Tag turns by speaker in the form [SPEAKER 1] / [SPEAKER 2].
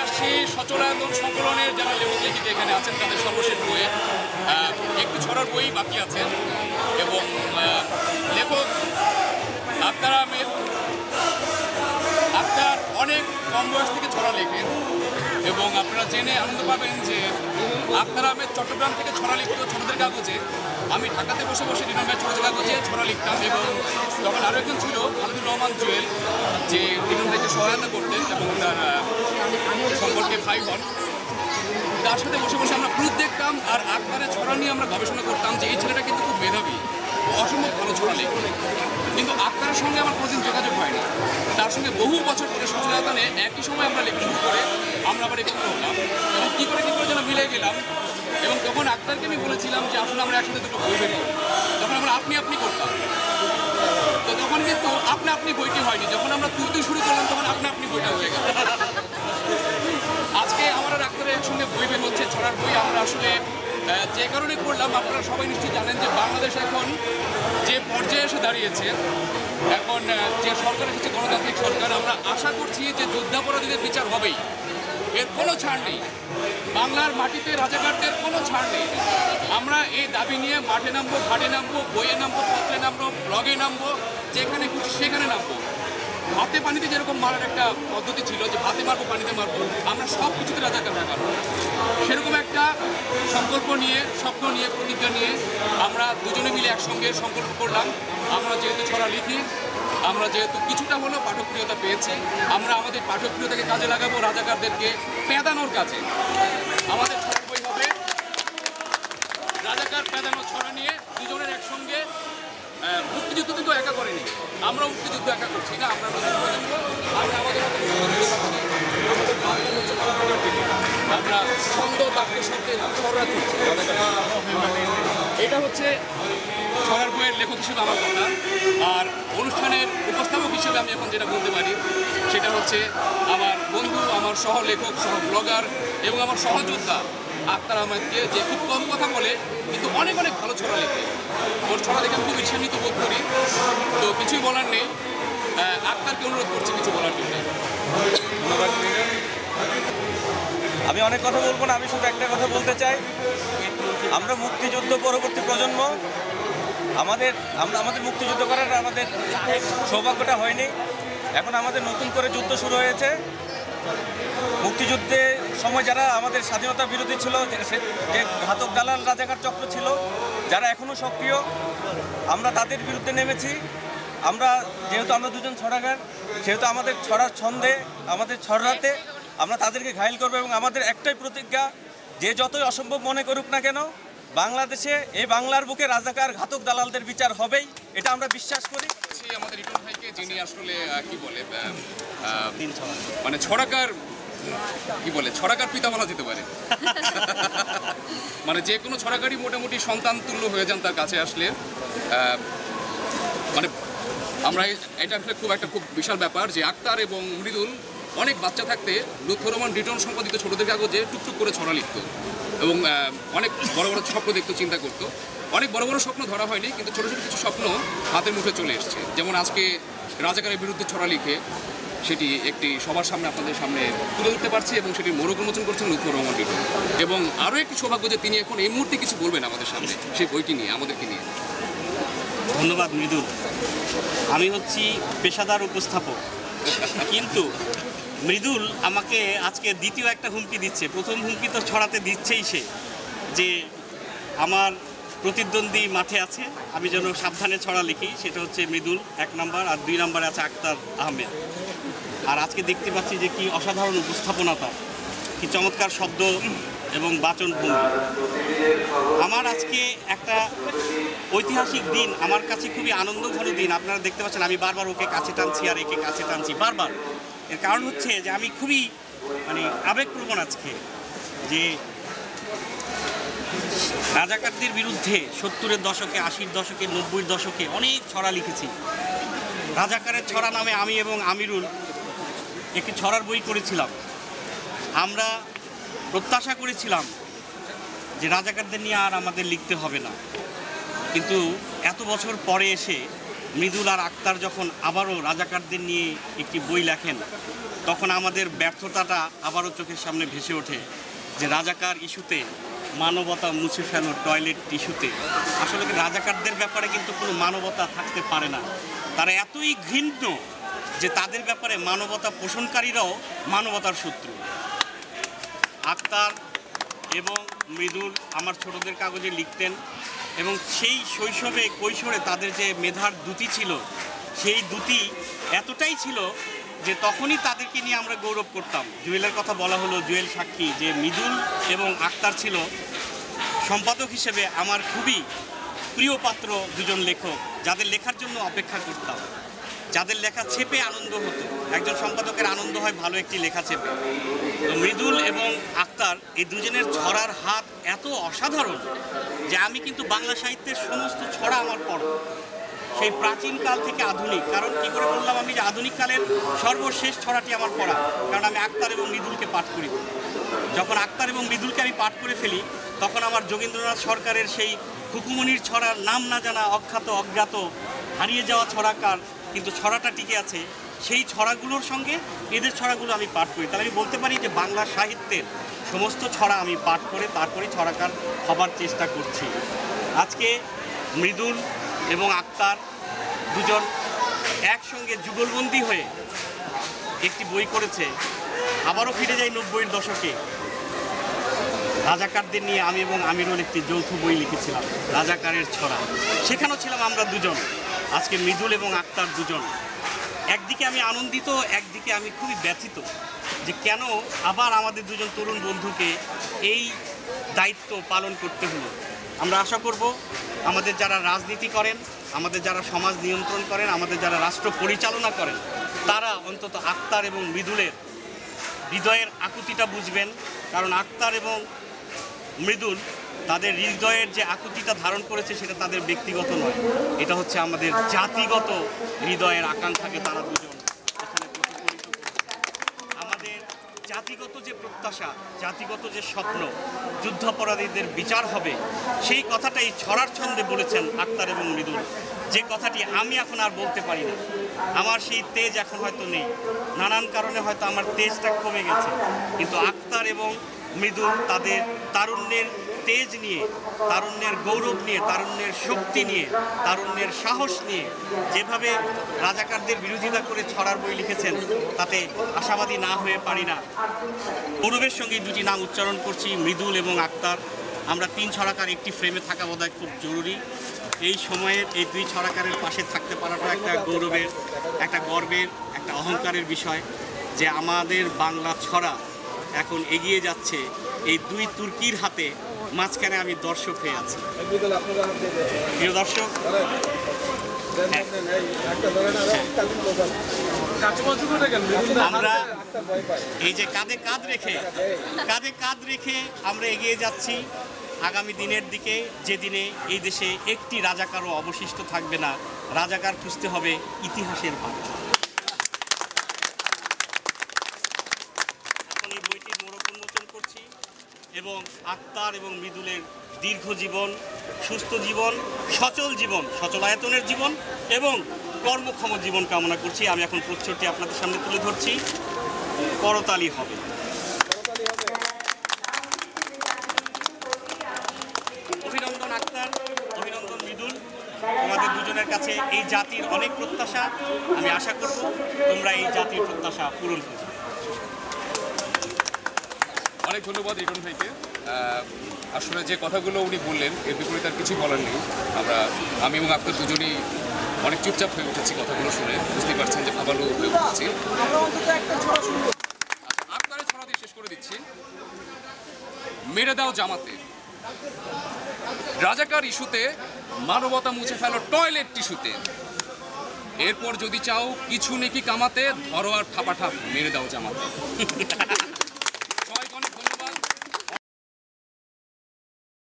[SPEAKER 1] আসছি সচরায়তন সংকলনের যারা লেখক লেখিকা এখানে আছেন তাদের সর্বশেষ বইয়ে একটু ছড়ার বই বাকি আছে এবং লেখক আক্তার আহমেদ আক্তার অনেক কম বয়স থেকে ছড়া লেখেন এবং আপনারা জেনে আনন্দ পাবেন যে আক্তার আহমেদ চট্টগ্রাম থেকে ছড়া লিখত ছোটদের কাগজে, আমি ঢাকাতে বসে বসে ডিনামের ছোটদের কাগজে ছড়া লিখতাম এবং তখন আরও একজন ছিল খালিদুর রহমান জুয়েল যে ডিনাম ভাইকে সহায়তা করতেন এবং তার সম্পর্কে ভাই হন, তার সাথে বসে বসে আমরা প্রুফ দেখতাম আর আক্তারের ছড়া নিয়ে আমরা গবেষণা করতাম যে এই ছেলেটা কিন্তু খুব মেধাবী, অসম্ভব ভালো ছড়া লেখে। কিন্তু আক্তারের সঙ্গে আমার কোনোদিন যোগাযোগ হয়নি, তার সঙ্গে বহু বছর ধরে সচেতনে একই সময় আমরা লেখা শুরু করে আমরা আবার একটু হলাম এবং কী করে যেন মিলে গেলাম এবং তখন আক্তারকে আমি বলেছিলাম যে আসলে আমরা একসাথে দুটো বই বের করি, তখন আমরা আপনি করতাম। তো তখন কিন্তু আপনি বইটি হয়নি, যখন আমরা তুই শুরু করলাম তখন আপনি বইটা হয়ে গেল। আজকে আমার আর আক্তারের একসঙ্গে বই বের হচ্ছে ছড়ার বই। আমরা আসলে যে কারণে করলাম আপনারা সবাই নিশ্চয়ই জানেন যে বাংলাদেশ এখন যে পর্যায়ে এসে দাঁড়িয়েছে, এখন যে সরকার এসেছে গণতান্ত্রিক সরকার, আমরা আশা করছি যে যুদ্ধাপরাধীদের বিচার হবেই, এর কোনো ছাড় নেই। বাংলার মাটিতে রাজাকারদের কোনো ছাড় নেই। আমরা এই দাবি নিয়ে মাঠে নামবো, ঘাটে নামবো, বইয়ে নামবো, পত্রে নামবো, ব্লগে নামবো, যেখানে খুশি সেখানে নামবো। ভাতে পানিতে যেরকম মারার একটা পদ্ধতি ছিল যে ভাতে মারবো পানিতে মারবো, আমরা সব কিছুতে রাজাকার মারবো, সেরকম একটা সংকল্প নিয়ে, স্বপ্ন নিয়ে, প্রতিজ্ঞা নিয়ে আমরা দুজনে মিলে একসঙ্গে সংকল্প করলাম। আমরা যেহেতু ছড়া লিখি, আমরা যেহেতু কিছুটা হলেও পাঠকপ্রিয়তা পেয়েছি, আমরা আমাদের পাঠকপ্রিয়তাকে কাজে লাগাবো রাজাকারদেরকে পেদানোর কাজে। আমাদের ছড়ার বই হবে রাজাকার পেদানো ছড়া নিয়ে দুজনের একসঙ্গে। মুক্তিযুদ্ধ কিন্তু একা করেনি, আমরা মুক্তিযুদ্ধ একা করছি না, আমরা আমরা ছন্দ বাক্য শব্দে ছড়া তুলছি। এটা হচ্ছে ছড়ার বইয়ের লেখক হিসেবে আমার কথা। আর অনুষ্ঠানের উপস্থাপক হিসেবে আমি এখন যেটা বলতে পারি সেটা হচ্ছে আমার বন্ধু, আমার সহ লেখক, সহ ব্লগার এবং আমার সহযোদ্ধা আক্তার আহমেদকে, যে খুব কম কথা বলে কিন্তু অনেক ভালো ছড়া লেখে। ওর ছড়া দেখে খুব ঈর্ষান্বিত বোধ করি। তো কিছুই বলার নেই, আক্তারকে অনুরোধ করছি কিছু বলার জন্য।
[SPEAKER 2] ধন্যবাদ। আমি অনেক কথা বলবো না, আমি শুধু একটা কথা বলতে চাই, আমরা মুক্তিযুদ্ধ পরবর্তী প্রজন্ম, আমাদের মুক্তিযুদ্ধ করার আমাদের সৌভাগ্যটা হয়নি। এখন আমাদের নতুন করে যুদ্ধ শুরু হয়েছে। মুক্তিযুদ্ধের সময় যারা আমাদের স্বাধীনতা বিরোধী ছিল, যে ঘাতক দালাল রাজাকার চক্র ছিল, যারা এখনও সক্রিয়, আমরা তাদের বিরুদ্ধে নেমেছি। যেহেতু আমরা দুজন ছড়াগার, সেহেতু আমাদের ছড়ার ছন্দে, আমাদের ছড়াতে আমরা তাদেরকে ঘায়েল করবো এবং আমাদের একটাই প্রতিজ্ঞা, যে যতই অসম্ভব মনে করুক না কেন, বাংলাদেশে, এই বাংলার বুকে রাজাকার ঘাতক দালালদের বিচার হবেই, এটা আমরা বিশ্বাস করি।
[SPEAKER 1] আমাদের রিটন ভাইকে, যিনি আসলে কি বলে মানে ছড়াকার পিতা বলা যেতে পারে। মানে যে কোনো ছড়াকারই মোটামুটি সন্তান তুল্য হয়ে যান তার কাছে আসলে। মানে আমরা এটা আসলে খুব বিশাল ব্যাপার যে আক্তার এবং মৃদুল অনেক বাচ্চা থাকতে লুৎফর রহমান রিটন সম্পাদিত ছোটদের কাগজে টুকটুক করে ছড়া লিখত এবং অনেক বড় স্বপ্ন দেখতো, চিন্তা করতো। অনেক বড় স্বপ্ন ধরা হয়নি, কিন্তু ছোটো ছোটো কিছু স্বপ্ন হাতের মুঠে চলে এসছে। যেমন আজকে রাজাকারের বিরুদ্ধে ছড়া লিখে সেটি একটি সবার সামনে আপনাদের সামনে তুলে ধরতে পারছি এবং সেটি মোড়ক উন্মোচন করছেন লুৎফর রহমান রিটন। এবং আরও একটি সৌভাগ্য যে তিনি এখন এই মুহূর্তে কিছু বলবেন আমাদের সামনে সেই বইটি নিয়ে, আমাদেরকে নিয়ে।
[SPEAKER 3] ধন্যবাদ মৃদুল। আমি হচ্ছি পেশাদার উপস্থাপক, কিন্তু মৃদুল আমাকে আজকে দ্বিতীয় একটা হুমকি দিচ্ছে। প্রথম হুমকি তো ছড়াতে দিচ্ছেই সে, যে আমার প্রতিদ্বন্দ্বী মাঠে আছে, আমি যেন সাবধানে ছড়া লিখি। সেটা হচ্ছে মৃদুল 1 নাম্বার, আর 2 নাম্বারে আছে আক্তার আহমেদ। আর আজকে দেখতে পাচ্ছি যে কি অসাধারণ উপস্থাপনতা, কি চমৎকার শব্দ এবং বাচনভঙ্গি। আমার আজকে একটা ঐতিহাসিক দিন, আমার কাছে খুবই আনন্দঘন দিন। আপনারা দেখতে পাচ্ছেন আমি বারবার ওকে কাছে টানছি আর একে কাছে টানছি বারবার। এর কারণ হচ্ছে যে আমি খুবই আবেগপ্রবণ আজকে, যে রাজাকারদের বিরুদ্ধে 70-এর দশকে, 80-র দশকে, 90-এর দশকে অনেক ছড়া লিখেছি। রাজাকারের ছড়া নামে আমি এবং আমিরুল একটি ছড়ার বই করেছিলাম। আমরা প্রত্যাশা করেছিলাম যে রাজাকারদের নিয়ে আর আমাদের লিখতে হবে না, কিন্তু এত বছর পরে এসে মৃদুল আর আক্তার যখন আবারও রাজাকারদের নিয়ে একটি বই লেখেন, তখন আমাদের ব্যর্থতাটা আবারও চোখের সামনে ভেসে ওঠে যে রাজাকার ইস্যুতে মানবতা মুছে ফেলো টয়লেট টিস্যুতে। আসলে রাজাকারদের ব্যাপারে কিন্তু কোনো মানবতা থাকতে পারে না। তারা এতই ঘৃণ্য যে তাদের ব্যাপারে মানবতা পোষণকারীরাও মানবতার শত্রু। আক্তার এবং মৃদুল আমার ছোটদের কাগজে লিখতেন এবং সেই শৈশবে কৈশোরে তাদের যে মেধার দ্যুতি ছিল, সেই দ্যুতি এতটাই ছিল যে তখনই তাদেরকে নিয়ে আমরা গৌরব করতাম। জুয়েলের কথা বলা হলো, জুয়েল সাক্ষী যে মৃদুল এবং আক্তার ছিল সম্পাদক হিসেবে আমার খুবই প্রিয় পাত্র দুজন লেখক, যাদের লেখার জন্য অপেক্ষা করতাম, যাদের লেখা ছেপে আনন্দ হতো। একজন সম্পাদকের আনন্দ হয় ভালো একটি লেখা ছেপে। তো মৃদুল এবং আক্তার এই দুজনের ছড়ার হাত এত অসাধারণ যে আমি কিন্তু বাংলা সাহিত্যের সমস্ত ছড়া আমার পড়া, সেই প্রাচীনকাল থেকে আধুনিক। কারণ কী করে বললাম আমি যে আধুনিক কালের সর্বশেষ ছড়াটি আমার পড়া, কারণ আমি আক্তার এবং মৃদুলকে পাঠ করি। যখন আক্তার এবং মৃদুলকে আমি পাঠ করে ফেলি, তখন আমার যোগেন্দ্রনাথ সরকারের সেই খুকুমনির ছড়ার নাম না জানা, অখ্যাত, অজ্ঞাত, হারিয়ে যাওয়া ছড়াকার, কিন্তু ছড়াটা টিকে আছে, সেই ছড়াগুলোর সঙ্গে এদের ছড়াগুলো আমি পাঠ করি। তাহলে আমি বলতে পারি যে বাংলা সাহিত্যের সমস্ত ছড়া আমি পাঠ করে তারপরে ছড়াকার হবার চেষ্টা করছি। আজকে মৃদুল এবং আক্তার দুজন একসঙ্গে যুগলবন্দি হয়ে একটি বই করেছে। আবারও ফিরে যাই 90-এর দশকে। রাজাকারদের নিয়ে আমি এবং আমিরুল একটি যৌথ বই লিখেছিলাম, রাজাকারের ছড়া। সেখানেও ছিলাম আমরা দুজন। আজকে মৃদুল এবং আক্তার দুজন। একদিকে আমি আনন্দিত, একদিকে আমি খুবই ব্যথিত যে কেন আবার আমাদের দুজন তরুণ বন্ধুকে এই দায়িত্ব পালন করতে হলো। আমরা আশা করব আমাদের যারা রাজনীতি করেন, আমাদের যারা সমাজ নিয়ন্ত্রণ করেন, আমাদের যারা রাষ্ট্র পরিচালনা করেন, তারা অন্তত আক্তার এবং মৃদুলের হৃদয়ের আকুতিটা বুঝবেন। কারণ আক্তার এবং মৃদুল তাদের হৃদয়ের যে আকুতিটা ধারণ করেছে সেটা তাদের ব্যক্তিগত নয়, এটা হচ্ছে আমাদের জাতিগত হৃদয়ের আকাঙ্ক্ষাকে তারা দুজন এখানে প্রতিফলিত করেছে। আমাদের জাতিগত যে প্রত্যাশা, জাতিগত যে স্বপ্ন, যুদ্ধাপরাধীদের বিচার হবে, সেই কথাটাই ছড়ার ছন্দে বলেছেন আক্তার এবং মৃদুল। যে কথাটি আমি এখন আর বলতে পারি না, আমার সেই তেজ এখন হয়তো নেই, নানান কারণে হয়তো আমার তেজটা কমে গেছে, কিন্তু আক্তার এবং মৃদুল তাদের তারুণ্যের তেজ নিয়ে, তারুণ্যের গৌরব নিয়ে, তারুণ্যের শক্তি নিয়ে, তারুণ্যের সাহস নিয়ে যেভাবে রাজাকারদের বিরোধিতা করে ছড়ার বই লিখেছেন, তাতে আশাবাদী না হয়ে পারি না। গৌরবের সঙ্গে দুটি নাম উচ্চারণ করছি, মৃদুল এবং আক্তার। আমরা তিন ছড়াকার একটি ফ্রেমে থাকা বোধহয় খুব জরুরি। এই সময়ে এই দুই ছড়াকারের পাশে থাকতে পারাটা একটা গৌরবের, একটা গর্বের, একটা অহংকারের বিষয় যে আমাদের বাংলা ছড়া এখন এগিয়ে যাচ্ছে এই দুই তুর্কির হাতে, মাঝখানে আমি দর্শক হয়ে আছি। প্রিয় দর্শক, আমরা এই যে কাঁধে কাঁধ রেখে আমরা এগিয়ে যাচ্ছি আগামী দিনের দিকে, যে দিনে এই দেশে একটি রাজাকারও অবশিষ্ট থাকবে না। রাজাকার খুঁজতে হবে ইতিহাসের ভাগ। এখন এই বইটির মোড়ক উন্মোচন করছি এবং আক্তার এবং মৃদুলের দীর্ঘ জীবন, সুস্থ জীবন, সচল জীবন, সচলায়তনের জীবন এবং কর্মক্ষম জীবন কামনা করছি। আমি এখন প্রচ্ছদটি আপনাদের সামনে তুলে ধরছি। করতালি হবে। অভিনন্দন আক্তার, অভিনন্দন মৃদুল, তোমাদের দুজনের কাছে এই জাতির অনেক প্রত্যাশা। আমি আশা করব তোমরা এই জাতির প্রত্যাশা পূরণ করবে।
[SPEAKER 1] অনেক ধন্যবাদ রিটন ভাইকে। আসলে যে কথাগুলো উনি বললেন এর বিপরীতে আর কিছুই বলার নেই। আমি এবং আক্তার দুজনেই অনেক চুপচাপ হয়ে উঠেছি কথাগুলো শুনে, বুঝতেই পারছেন যে ভাবালু হয়ে উঠেছি। আক্তারের ছড়া দিয়ে শেষ করে দিচ্ছি। মেরে দাও জামাতে, রাজাকার ইস্যুতে মানবতা মুছে ফেলো টয়লেট টিস্যুতে, এরপর যদি চাও কিছু নেকি কামাতে, ধরো আর ঠাপাঠাপ মেরে দাও জামাতে।